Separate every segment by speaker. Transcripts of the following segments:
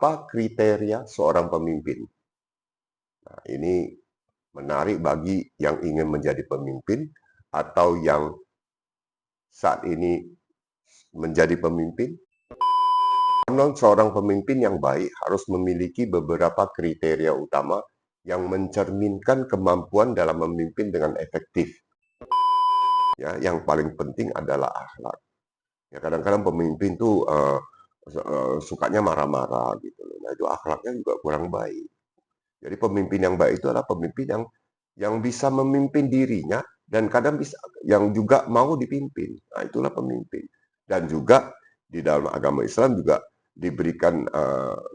Speaker 1: Apa kriteria seorang pemimpin? Nah, ini menarik bagi yang ingin menjadi pemimpin atau yang saat ini menjadi pemimpin. Konon seorang pemimpin yang baik harus memiliki beberapa kriteria utama yang mencerminkan kemampuan dalam memimpin dengan efektif. Ya, yang paling penting adalah akhlak. Ya, kadang-kadang pemimpin tuh sukanya marah-marah gitu loh. Nah, itu akhlaknya juga kurang baik. Jadi pemimpin yang baik itu adalah pemimpin yang bisa memimpin dirinya dan kadang bisa yang juga mau dipimpin. Nah, itulah pemimpin. Dan juga di dalam agama Islam juga diberikan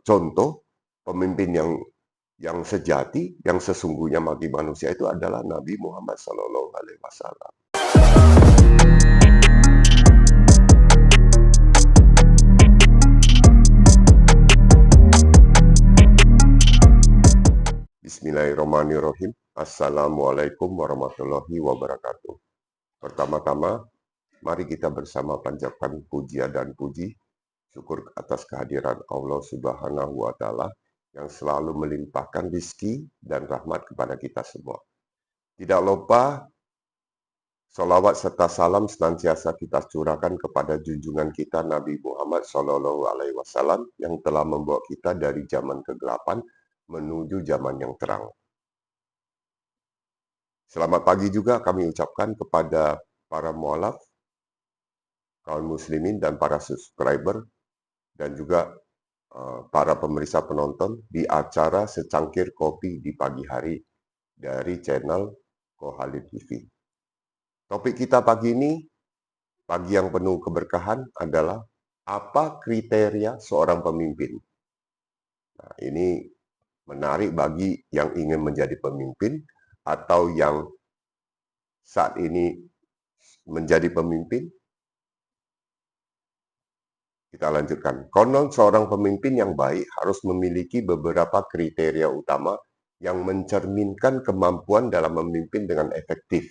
Speaker 1: contoh pemimpin yang sejati, yang sesungguhnya bagi manusia itu adalah Nabi Muhammad SAW. Bismillahirrahmanirrahim. Assalamualaikum warahmatullahi wabarakatuh. Pertama-tama, mari kita bersama panjatkan pujian dan puji syukur atas kehadiran Allah Subhanahu wa Ta'ala yang selalu melimpahkan rizki dan rahmat kepada kita semua. Tidak lupa salawat serta salam senantiasa kita curahkan kepada junjungan kita Nabi Muhammad SAW yang telah membawa kita dari zaman kegelapan menuju zaman yang terang. Selamat pagi juga kami ucapkan kepada para mualaf, kaum muslimin dan para subscriber dan juga para pemirsa penonton di acara Secangkir Kopi di pagi hari dari channel Kohalid TV. Topik kita pagi ini, pagi yang penuh keberkahan adalah apa kriteria seorang pemimpin. Nah, ini menarik bagi yang ingin menjadi pemimpin atau yang saat ini menjadi pemimpin. Kita lanjutkan. Konon seorang pemimpin yang baik harus memiliki beberapa kriteria utama yang mencerminkan kemampuan dalam memimpin dengan efektif.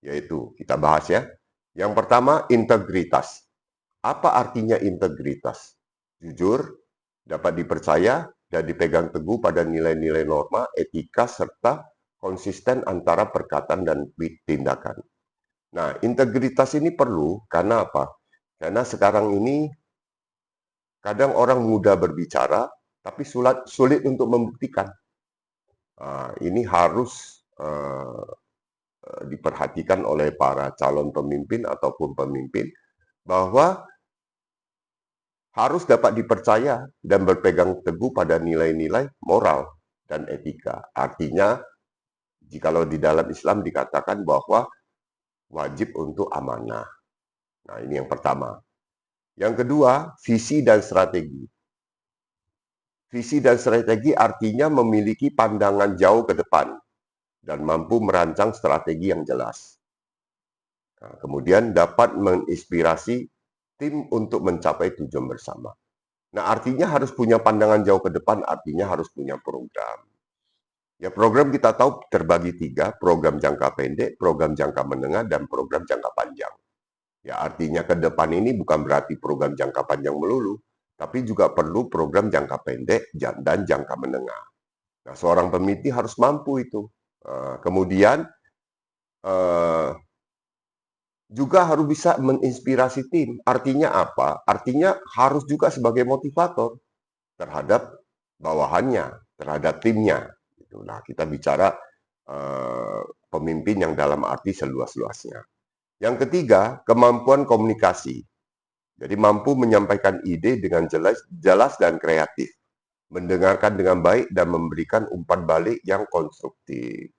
Speaker 1: Yaitu, kita bahas ya. Yang pertama, integritas. Apa artinya integritas? Jujur, dapat dipercaya, dan dipegang teguh pada nilai-nilai norma, etika, serta konsisten antara perkataan dan tindakan. Nah, integritas ini perlu karena apa? Karena sekarang ini kadang orang mudah berbicara, tapi sulit untuk membuktikan. Ini harus diperhatikan oleh para calon pemimpin ataupun pemimpin bahwa harus dapat dipercaya dan berpegang teguh pada nilai-nilai moral dan etika. Artinya, jikalau di dalam Islam dikatakan bahwa wajib untuk amanah. Nah, ini yang pertama. Yang kedua, visi dan strategi. Visi dan strategi artinya memiliki pandangan jauh ke depan dan mampu merancang strategi yang jelas. Nah, kemudian dapat menginspirasi tim untuk mencapai tujuan bersama. Nah, artinya harus punya pandangan jauh ke depan, artinya harus punya program. Ya, program kita tahu terbagi 3, program jangka pendek, program jangka menengah, dan program jangka panjang. Ya, artinya ke depan ini bukan berarti program jangka panjang melulu, tapi juga perlu program jangka pendek dan jangka menengah. Nah, seorang pemimpin harus mampu itu. Kemudian juga harus bisa menginspirasi tim. Artinya apa? Artinya harus juga sebagai motivator terhadap bawahannya, terhadap timnya. Nah, kita bicara pemimpin yang dalam arti seluas-luasnya. Yang ketiga, kemampuan komunikasi. Jadi mampu menyampaikan ide dengan jelas dan kreatif, mendengarkan dengan baik dan memberikan umpan balik yang konstruktif.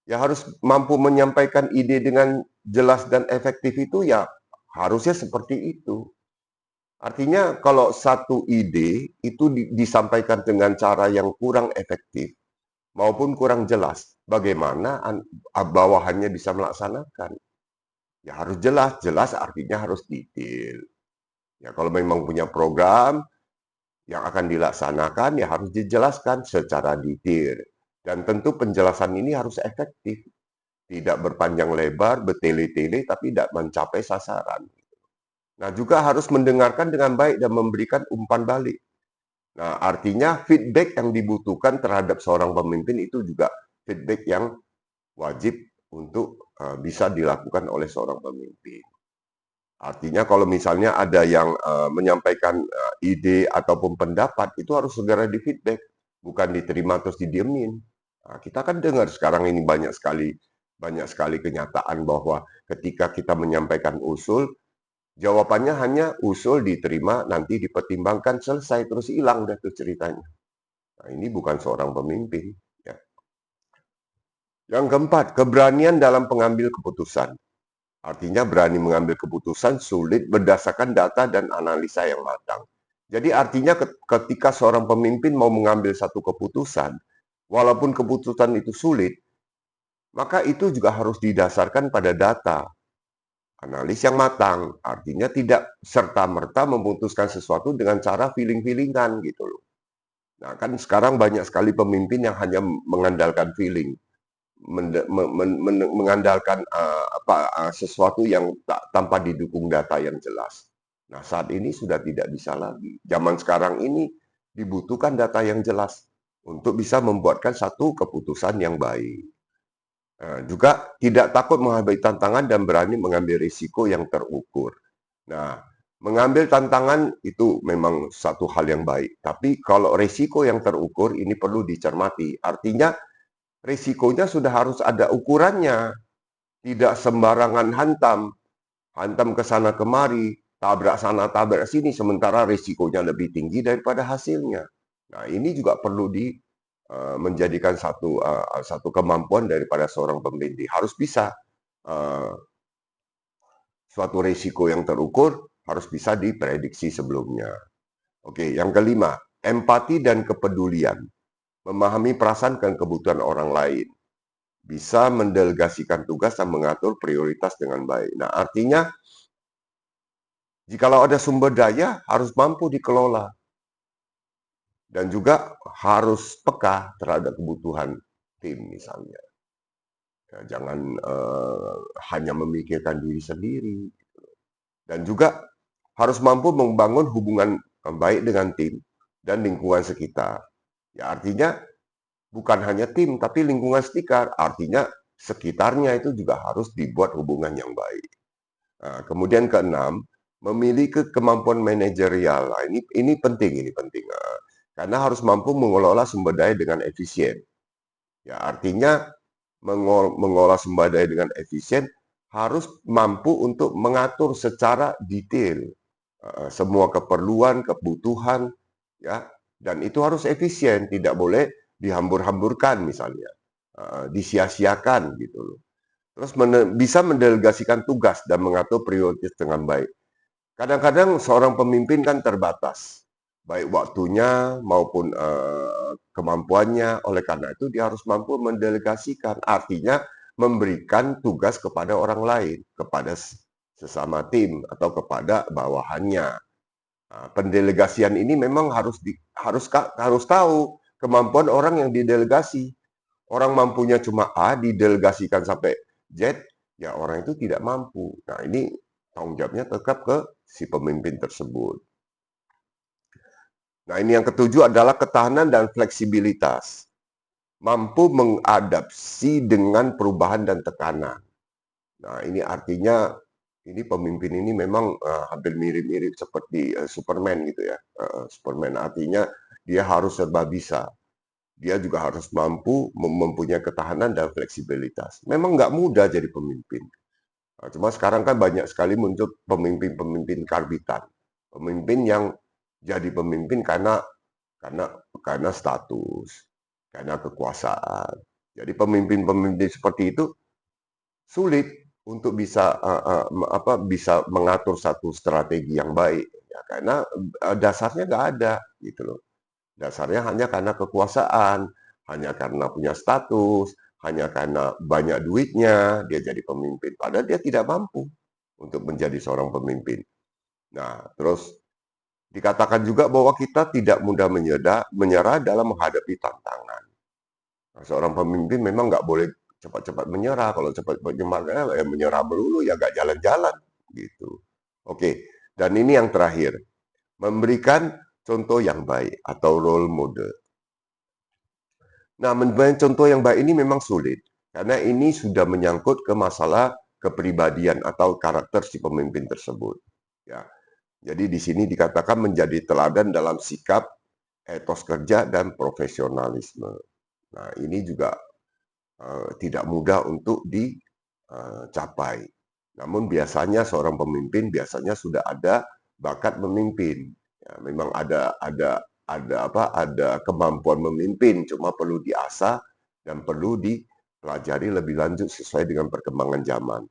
Speaker 1: Ya harus mampu menyampaikan ide dengan jelas dan efektif itu ya harusnya seperti itu. Artinya kalau satu ide itu disampaikan dengan cara yang kurang efektif maupun kurang jelas, bagaimana bawahannya bisa melaksanakan? Ya harus jelas, jelas artinya harus detail. Ya kalau memang punya program yang akan dilaksanakan ya harus dijelaskan secara detail. Dan tentu penjelasan ini harus efektif. Tidak berpanjang lebar, bertele-tele, tapi tidak mencapai sasaran. Nah, juga harus mendengarkan dengan baik dan memberikan umpan balik. Nah, artinya feedback yang dibutuhkan terhadap seorang pemimpin itu juga feedback yang wajib untuk bisa dilakukan oleh seorang pemimpin. Artinya kalau misalnya ada yang menyampaikan ide ataupun pendapat, itu harus segera di-feedback, bukan diterima terus didiemin. Nah, kita kan dengar sekarang ini banyak sekali kenyataan bahwa ketika kita menyampaikan usul, jawabannya hanya usul diterima, nanti dipertimbangkan, selesai, terus hilang dah tuh ceritanya. Nah, ini bukan seorang pemimpin. Ya. Yang keempat, keberanian dalam pengambil keputusan. Artinya berani mengambil keputusan sulit berdasarkan data dan analisa yang matang. Jadi artinya ketika seorang pemimpin mau mengambil satu keputusan, walaupun keputusan itu sulit, maka itu juga harus didasarkan pada data, analis yang matang. Artinya tidak serta-merta memutuskan sesuatu dengan cara feeling-feelingan gitu loh. Nah, kan sekarang banyak sekali pemimpin yang hanya mengandalkan feeling, mengandalkan sesuatu yang tanpa didukung data yang jelas. Nah, saat ini sudah tidak bisa lagi. Zaman sekarang ini dibutuhkan data yang jelas untuk bisa membuatkan satu keputusan yang baik. Juga tidak takut menghadapi tantangan dan berani mengambil risiko yang terukur. Nah, mengambil tantangan itu memang satu hal yang baik. Tapi kalau risiko yang terukur ini perlu dicermati. Artinya risikonya sudah harus ada ukurannya. Tidak sembarangan hantam ke sana kemari, tabrak sana, tabrak sini, sementara risikonya lebih tinggi daripada hasilnya. Nah, ini juga perlu menjadikan satu kemampuan daripada seorang pemimpin. Harus bisa uh, suatu risiko yang terukur, harus bisa diprediksi sebelumnya. Oke, yang kelima, empati dan kepedulian. Memahami perasaan dan kebutuhan orang lain. Bisa mendelegasikan tugas dan mengatur prioritas dengan baik. Nah, artinya jikalau ada sumber daya harus mampu dikelola dan juga harus peka terhadap kebutuhan tim misalnya. Ya, jangan hanya memikirkan diri sendiri dan juga harus mampu membangun hubungan baik dengan tim dan lingkungan sekitar. Ya, artinya bukan hanya tim tapi lingkungan sekitar, artinya sekitarnya itu juga harus dibuat hubungan yang baik. Nah, kemudian keenam, memiliki kemampuan manajerial. Nah, ini penting, ini penting. Karena harus mampu mengelola sumber daya dengan efisien. Ya, artinya mengolah sumber daya dengan efisien harus mampu untuk mengatur secara detail semua keperluan, kebutuhan, ya, dan itu harus efisien, tidak boleh dihambur-hamburkan misalnya, disia-siakan gitu loh. Terus bisa mendelegasikan tugas dan mengatur prioritas dengan baik. Kadang-kadang seorang pemimpin kan terbatas, baik waktunya maupun kemampuannya. Oleh karena itu dia harus mampu mendelegasikan, artinya memberikan tugas kepada orang lain, kepada sesama tim atau kepada bawahannya. Nah, pendelegasian ini memang harus tahu kemampuan orang yang didelegasi. Orang mampunya cuma A, didelegasikan sampai Z, ya orang itu tidak mampu. Nah, ini tanggung jawabnya tetap ke si pemimpin tersebut. Nah, ini yang ketujuh adalah ketahanan dan fleksibilitas. Mampu mengadaptasi dengan perubahan dan tekanan. Nah, ini artinya ini pemimpin ini memang hampir mirip-mirip seperti Superman gitu ya. Superman artinya dia harus serba bisa. Dia juga harus mampu mempunyai ketahanan dan fleksibilitas. Memang nggak mudah jadi pemimpin. Nah, cuma sekarang kan banyak sekali muncul pemimpin-pemimpin karbitan. Pemimpin yang jadi pemimpin karena status, karena kekuasaan. Jadi pemimpin-pemimpin seperti itu sulit untuk bisa mengatur satu strategi yang baik ya, karena dasarnya nggak ada gitu loh. Dasarnya hanya karena kekuasaan, hanya karena punya status, hanya karena banyak duitnya dia jadi pemimpin. Padahal dia tidak mampu untuk menjadi seorang pemimpin. Nah, terus dikatakan juga bahwa kita tidak mudah menyerah dalam menghadapi tantangan. Nah, seorang pemimpin memang nggak boleh cepat-cepat menyerah. Kalau cepat-cepat menyerah melulu ya nggak jalan-jalan gitu. Oke, dan ini yang terakhir, memberikan contoh yang baik atau role model. Nah, membangun contoh yang baik ini memang sulit, karena ini sudah menyangkut ke masalah kepribadian atau karakter si pemimpin tersebut. Ya, jadi di sini dikatakan menjadi teladan dalam sikap, etos kerja, dan profesionalisme. Nah, ini juga tidak mudah untuk dicapai. Namun biasanya seorang pemimpin biasanya sudah ada bakat memimpin. Ya, memang ada kemampuan memimpin, cuma perlu diasah dan perlu dipelajari lebih lanjut sesuai dengan perkembangan zaman.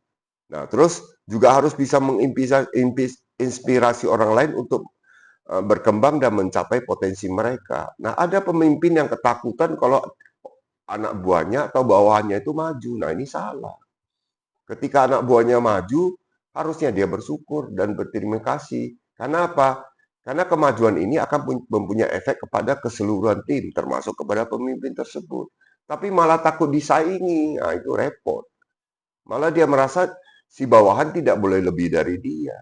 Speaker 1: Nah, terus juga harus bisa menginspirasi orang lain untuk berkembang dan mencapai potensi mereka. Nah, ada pemimpin yang ketakutan kalau anak buahnya atau bawahannya itu maju. Nah, ini salah. Ketika anak buahnya maju, harusnya dia bersyukur dan berterima kasih. Karena apa? Karena kemajuan ini akan mempunyai efek kepada keseluruhan tim, termasuk kepada pemimpin tersebut. Tapi malah takut disaingi, nah itu repot. Malah dia merasa si bawahan tidak boleh lebih dari dia.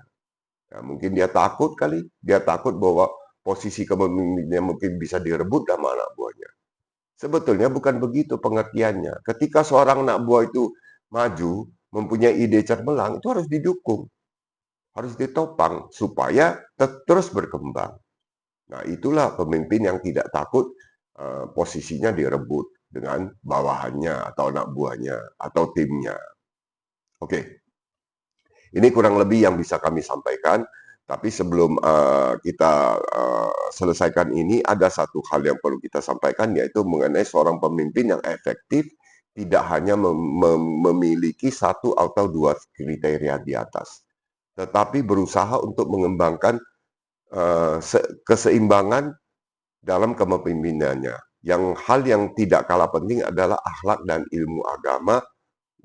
Speaker 1: Nah, mungkin dia takut kali, dia takut bahwa posisi kepemimpinannya mungkin bisa direbut sama anak buahnya. Sebetulnya bukan begitu pengertiannya. Ketika seorang anak buah itu maju, mempunyai ide cemerlang, itu harus didukung, harus ditopang supaya terus berkembang. Nah, itulah pemimpin yang tidak takut posisinya direbut dengan bawahannya atau anak buahnya atau timnya. Oke, ini kurang lebih yang bisa kami sampaikan. Tapi sebelum kita selesaikan ini, ada satu hal yang perlu kita sampaikan, yaitu mengenai seorang pemimpin yang efektif tidak hanya memiliki satu atau dua kriteria di atas, tetapi berusaha untuk mengembangkan keseimbangan dalam kepemimpinannya. Hal yang tidak kalah penting adalah akhlak dan ilmu agama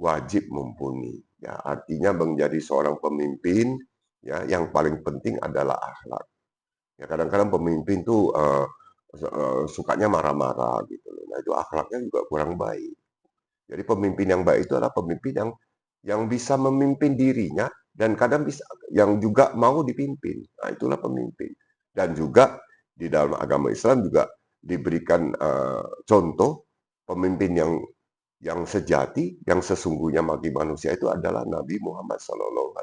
Speaker 1: wajib mumpuni. Ya, artinya menjadi seorang pemimpin, ya, yang paling penting adalah akhlak. Ya, kadang-kadang pemimpin tuh sukanya marah-marah gitu loh. Nah, itu akhlaknya juga kurang baik. Jadi pemimpin yang baik itu adalah pemimpin yang bisa memimpin dirinya dan kadang bisa yang juga mau dipimpin. Nah, itulah pemimpin. Dan juga di dalam agama Islam juga diberikan contoh pemimpin yang sejati, yang sesungguhnya bagi manusia itu adalah Nabi Muhammad SAW.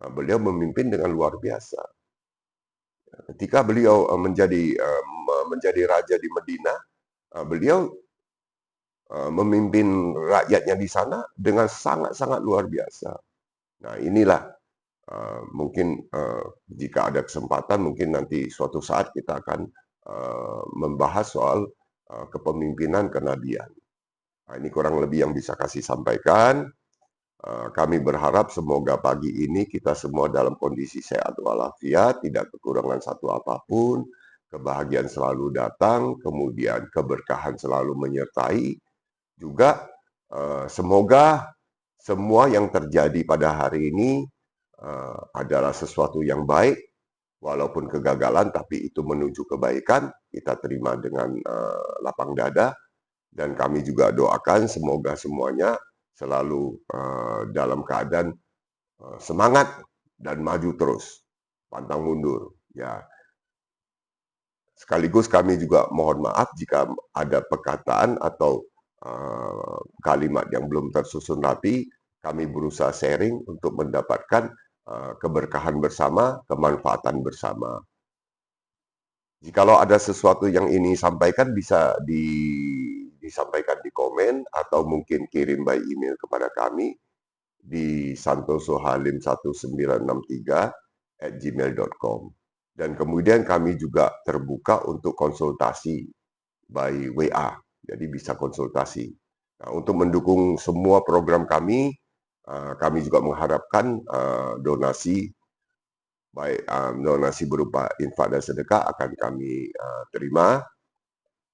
Speaker 1: Nah, beliau memimpin dengan luar biasa. Ketika beliau menjadi raja di Madinah, beliau memimpin rakyatnya di sana dengan sangat-sangat luar biasa. Nah, inilah mungkin jika ada kesempatan, mungkin nanti suatu saat kita akan membahas soal kepemimpinan kenabian. Nah, ini kurang lebih yang bisa kasih sampaikan. Kami berharap semoga pagi ini kita semua dalam kondisi sehat walafiat, tidak kekurangan satu apapun, kebahagiaan selalu datang, kemudian keberkahan selalu menyertai. Juga semoga semua yang terjadi pada hari ini adalah sesuatu yang baik, walaupun kegagalan, tapi itu menuju kebaikan, kita terima dengan lapang dada. Dan kami juga doakan semoga semuanya selalu dalam keadaan semangat dan maju terus, pantang mundur. Ya, sekaligus kami juga mohon maaf jika ada perkataan atau kalimat yang belum tersusun rapi. Kami berusaha sharing untuk mendapatkan keberkahan bersama, kemanfaatan bersama. Jikalau ada sesuatu yang ini sampaikan bisa disampaikan di komen atau mungkin kirim by email kepada kami di santosohalim1963@gmail.com. Dan kemudian kami juga terbuka untuk konsultasi by WA, jadi bisa konsultasi. Nah, untuk mendukung semua program kami juga mengharapkan donasi, baik donasi berupa infak dan sedekah akan kami terima.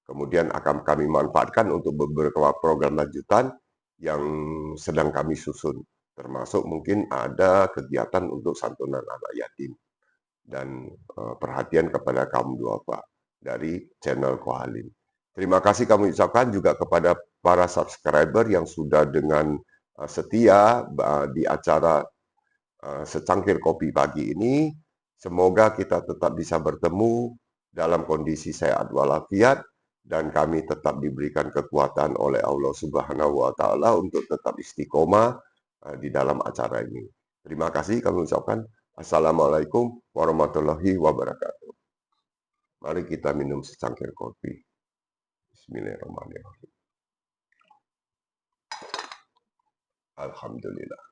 Speaker 1: Kemudian akan kami manfaatkan untuk beberapa program lanjutan yang sedang kami susun. Termasuk mungkin ada kegiatan untuk santunan anak yatim dan perhatian kepada kaum duafa dari channel Kohalim. Terima kasih kami ucapkan juga kepada para subscriber yang sudah dengan setia di acara secangkir kopi pagi ini. Semoga kita tetap bisa bertemu dalam kondisi sehat walafiat dan kami tetap diberikan kekuatan oleh Allah Subhanahu wa taala untuk tetap istiqomah di dalam acara ini. Terima kasih kami ucapkan. Assalamualaikum warahmatullahi wabarakatuh. Mari kita minum secangkir kopi. Bismillahirrahmanirrahim. Alhamdulillah.